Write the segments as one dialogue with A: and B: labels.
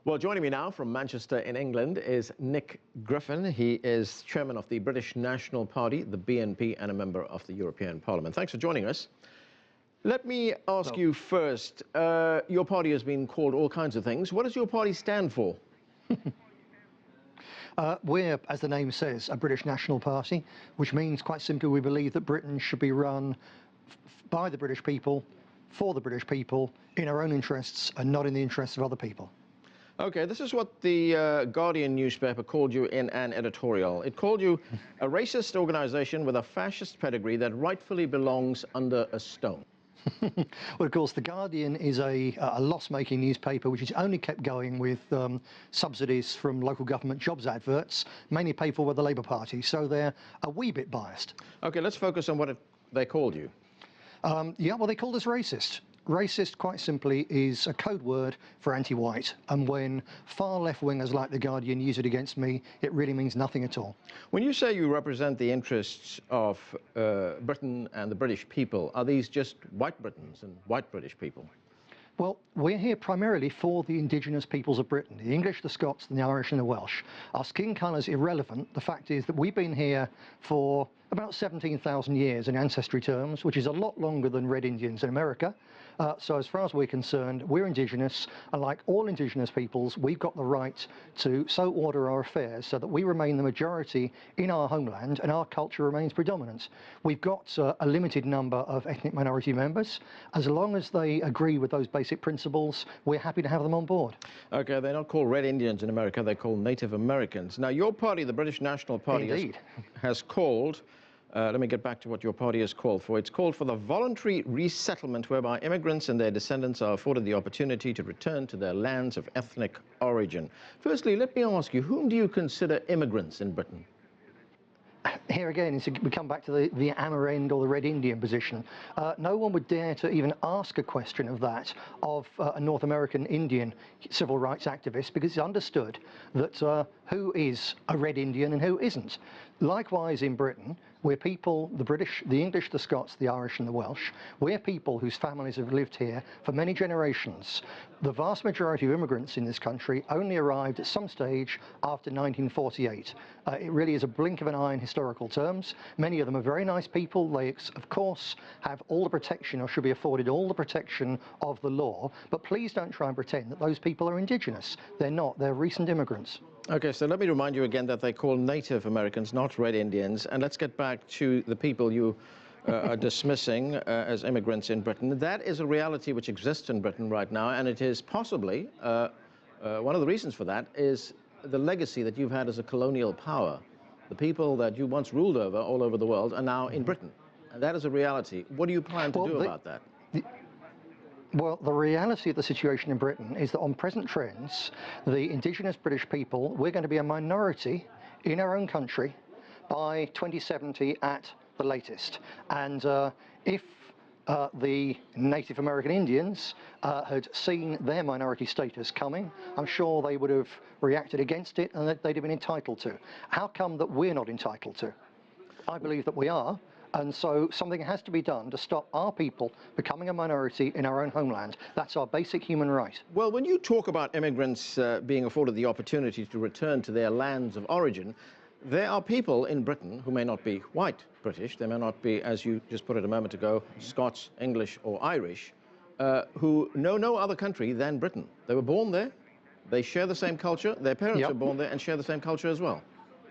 A: Well, joining me now from Manchester in England is Nick Griffin. He is chairman of the British National Party, the BNP, and a member of the European Parliament. Thanks for joining us. Let me ask you first, your party has been called all kinds of things. What does your party stand for?
B: We're, as the name says, a British National Party, which means quite simply we believe that Britain should be run by the British people, for the British people, in our own interests and not in the interests of other people.
A: Okay, this is what the Guardian newspaper called you in an editorial. It called you a racist organisation with a fascist pedigree that rightfully belongs under a stone.
B: Well, of course, The Guardian is a loss-making newspaper which is only kept going with subsidies from local government jobs adverts, mainly paid for by the Labour Party, so they're a wee bit biased.
A: Okay, let's focus on what they called you.
B: Yeah, well, they called us racist. Racist, quite simply, is a code word for anti-white, and when far left-wingers like The Guardian use it against me, it really means nothing at all.
A: When you say you represent the interests of Britain and the British people, are these just white Britons and white British people?
B: Well, we're here primarily for the indigenous peoples of Britain, the English, the Scots, the Irish and the Welsh. Our skin colour's irrelevant. The fact is that we've been here for about 17,000 years in ancestry terms, which is a lot longer than Red Indians in America. So as far as we're concerned, we're indigenous, and like all indigenous peoples, we've got the right to so order our affairs so that we remain the majority in our homeland and our culture remains predominant. We've got a limited number of ethnic minority members. As long as they agree with those basic principles, we're happy to have them on board.
A: Okay, they're not called Red Indians in America, they're called Native Americans. Now, your party, the British National Party, has called, let me get back to what your party has called for. It's called for the voluntary resettlement whereby immigrants and their descendants are afforded the opportunity to return to their lands of ethnic origin. Firstly, let me ask you, whom do you consider immigrants in Britain?
B: Here again, we come back to the Amarend or the Red Indian position. No one would dare to even ask a question of that of a North American Indian civil rights activist, because it's understood that who is a Red Indian and who isn't. Likewise in Britain, we're people, the British, the English, the Scots, the Irish and the Welsh, we're people whose families have lived here for many generations. The vast majority of immigrants in this country only arrived at some stage after 1948. It really is a blink of an eye in historical terms. Many of them are very nice people. They, of course, have all the protection, or should be afforded all the protection of the law, but please don't try and pretend that those people are indigenous. They're not. They're recent immigrants.
A: Okay, so let me remind you again that they call Native Americans, not Red Indians, and let's get back to the people you are dismissing as immigrants in Britain. That is a reality which exists in Britain right now, and it is possibly, one of the reasons for that is the legacy that you've had as a colonial power. The people that you once ruled over all over the world are now in Britain, and that is a reality. What do you plan to do about that?
B: Well, the reality of the situation in Britain is that on present trends, the indigenous British people, we're going to be a minority in our own country by 2070 at the latest. And if the Native American Indians had seen their minority status coming, I'm sure they would have reacted against it and that they'd have been entitled to. How come that we're not entitled to? I believe that we are. And so something has to be done to stop our people becoming a minority in our own homeland. That's our basic human right.
A: Well, when you talk about immigrants being afforded the opportunity to return to their lands of origin, there are people in Britain who may not be white British, they may not be, as you just put it a moment ago, Scots, English or Irish, who know no other country than Britain. They were born there, they share the same culture, their parents were born there and share the same culture as well.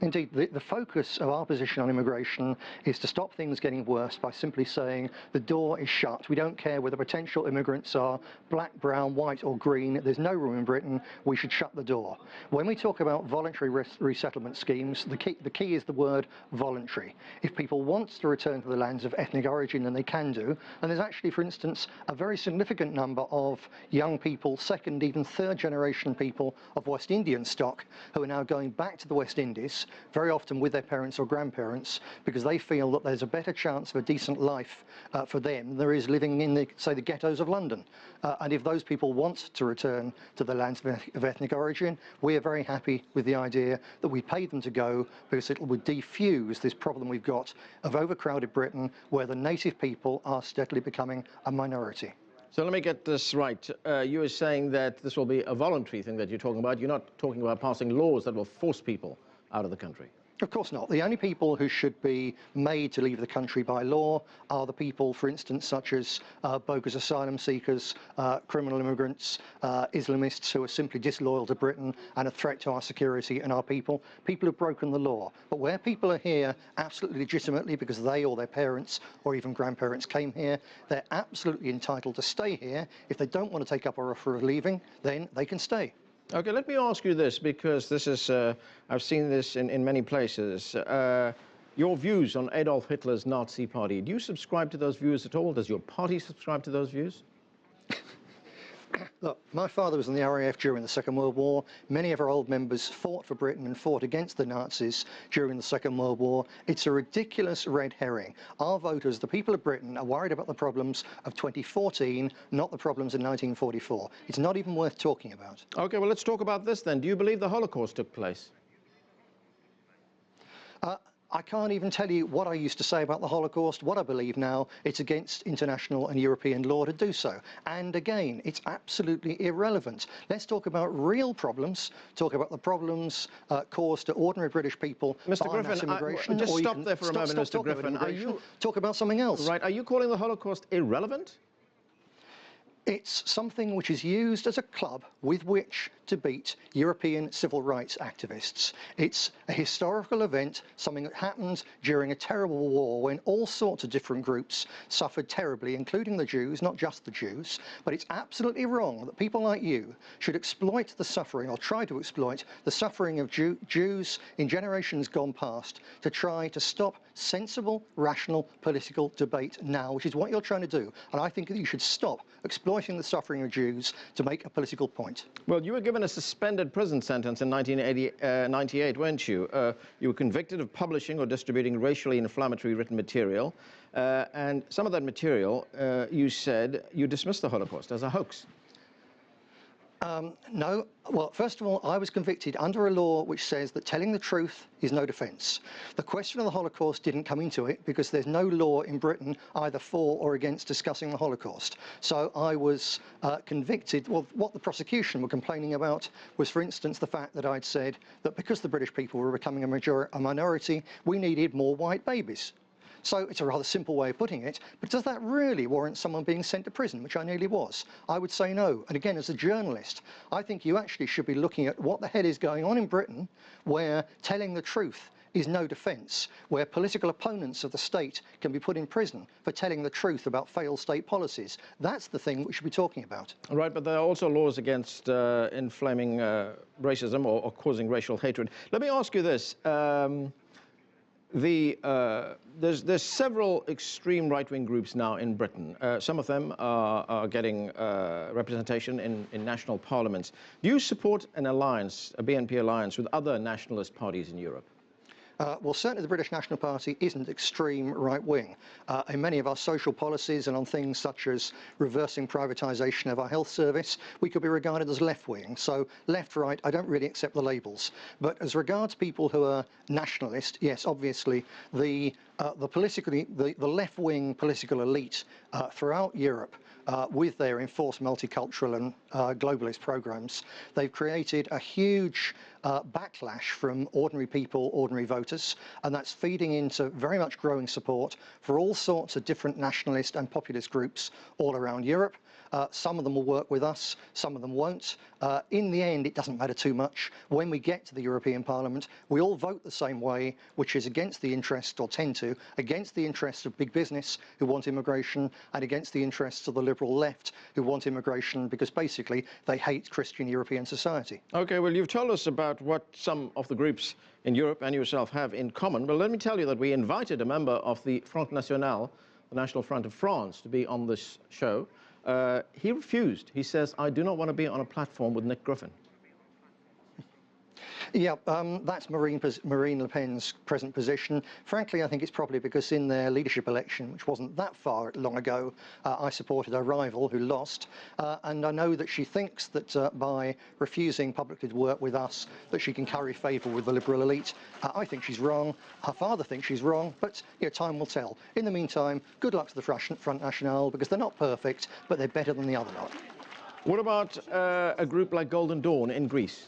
B: Indeed, the focus of our position on immigration is to stop things getting worse by simply saying the door is shut. We don't care whether potential immigrants are black, brown, white or green. There's no room in Britain. We should shut the door. When we talk about voluntary resettlement schemes, the key is the word voluntary. If people want to return to the lands of ethnic origin, then they can do. And there's actually, for instance, a very significant number of young people, second, even third generation people of West Indian stock, who are now going back to the West Indies, very often with their parents or grandparents, because they feel that there's a better chance of a decent life for them than there is living in, the ghettos of London. And if those people want to return to the lands of ethnic origin, we are very happy with the idea that we pay them to go, because it would defuse this problem we've got of overcrowded Britain, where the native people are steadily becoming a minority.
A: So let me get this right. You are saying that this will be a voluntary thing that you're talking about. You're not talking about passing laws that will force people out of the country.
B: Of course not. The only people who should be made to leave the country by law are the people, for instance, such as bogus asylum seekers, criminal immigrants, Islamists who are simply disloyal to Britain and a threat to our security and our people, people who've broken the law. But where people are here absolutely legitimately because they or their parents or even grandparents came here, they're absolutely entitled to stay here. If they don't want to take up our offer of leaving, then they can stay.
A: Okay, let me ask you this, because this is, I've seen this in many places. Your views on Adolf Hitler's Nazi party, do you subscribe to those views at all? Does your party subscribe to those views?
B: Look, my father was in the RAF during the Second World War. Many of our old members fought for Britain and fought against the Nazis during the Second World War. It's a ridiculous red herring. Our voters, the people of Britain, are worried about the problems of 2014, not the problems in 1944. It's not even worth talking about.
A: Okay, well, let's talk about this then. Do you believe the Holocaust took place?
B: I can't even tell you what I used to say about the Holocaust. What I believe now, it's against international and European law to do so. And again, it's absolutely irrelevant. Let's talk about real problems, talk about the problems caused to ordinary British people
A: Mr.
B: by mass immigration.
A: Just stop there for a moment, Mr. Griffin.
B: Talk about something else.
A: Right, are you calling the Holocaust irrelevant?
B: It's something which is used as a club with which to beat European civil rights activists. It's a historical event, something that happened during a terrible war when all sorts of different groups suffered terribly, including the Jews, not just the Jews. But it's absolutely wrong that people like you should exploit the suffering, or try to exploit the suffering of Jews in generations gone past, to try to stop sensible, rational political debate now, which is what you're trying to do. And I think that you should stop exploiting the suffering of Jews to make a political point.
A: Well, you were given a suspended prison sentence in 1998, weren't you? You were convicted of publishing or distributing racially inflammatory written material. And some of that material, you said, you dismissed the Holocaust as a hoax.
B: No. Well, first of all, I was convicted under a law which says that telling the truth is no defence. The question of the Holocaust didn't come into it because there's no law in Britain either for or against discussing the Holocaust. So I was convicted. Well, what the prosecution were complaining about was, for instance, the fact that I'd said that because the British people were becoming a minority, we needed more white babies. So it's a rather simple way of putting it, but does that really warrant someone being sent to prison, which I nearly was? I would say no. And again, as a journalist, I think you actually should be looking at what the hell is going on in Britain, where telling the truth is no defence, where political opponents of the state can be put in prison for telling the truth about failed state policies. That's the thing we should be talking about.
A: Right, but there are also laws against inflaming racism or causing racial hatred. Let me ask you this. There's several extreme right-wing groups now in Britain. Some of them are getting representation in national parliaments. Do you support an alliance, a BNP alliance, with other nationalist parties in Europe?
B: Well, certainly the British National Party isn't extreme right-wing. In many of our social policies and on things such as reversing privatisation of our health service, we could be regarded as left-wing. So left-right, I don't really accept the labels. But as regards people who are nationalist, yes, obviously the left-wing political elite throughout Europe, with their enforced multicultural and globalist programs, they've created a huge backlash from ordinary people, ordinary voters, and that's feeding into very much growing support for all sorts of different nationalist and populist groups all around Europe. Some of them will work with us, some of them won't. In the end, it doesn't matter too much. When we get to the European Parliament, we all vote the same way, which is against the interest, or tend to, against the interests of big business who want immigration, and against the interests of the liberal left who want immigration because basically they hate Christian European society.
A: Okay, well, you've told us about what some of the groups in Europe and yourself have in common. Well, let me tell you that we invited a member of the Front National, the National Front of France, to be on this show. He refused. He says, I do not want to be on a platform with Nick Griffin.
B: Yeah, that's Marine Le Pen's present position. Frankly, I think it's probably because in their leadership election, which wasn't that far long ago, I supported a rival who lost, and I know that she thinks that by refusing publicly to work with us, that she can carry favour with the Liberal elite. I think she's wrong. Her father thinks she's wrong, but time will tell. In the meantime, good luck to the Front National, because they're not perfect, but they're better than the other lot.
A: What about a group like Golden Dawn in Greece?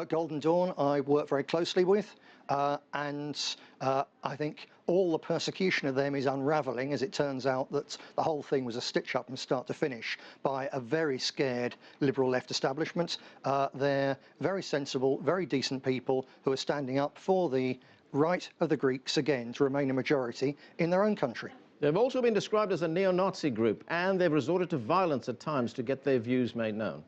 B: Golden Dawn I work very closely with, and I think all the persecution of them is unravelling, as it turns out that the whole thing was a stitch-up from start to finish by a very scared liberal left establishment. They're very sensible, very decent people who are standing up for the right of the Greeks again to remain a majority in their own country.
A: They've also been described as a neo-Nazi group, and they've resorted to violence at times to get their views made known.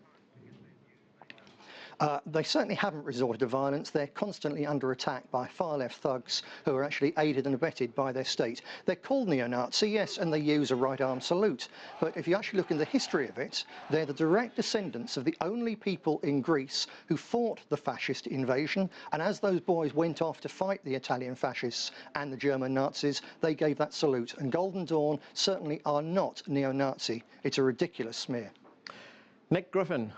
B: They certainly haven't resorted to violence. They're constantly under attack by far-left thugs who are actually aided and abetted by their state. They're called neo-Nazi, yes, and they use a right-arm salute. But if you actually look in the history of it, they're the direct descendants of the only people in Greece who fought the fascist invasion. And as those boys went off to fight the Italian fascists and the German Nazis, they gave that salute. And Golden Dawn certainly are not neo-Nazi. It's a ridiculous smear.
A: Nick Griffin,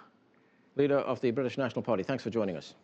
A: leader of the British National Party, thanks for joining us.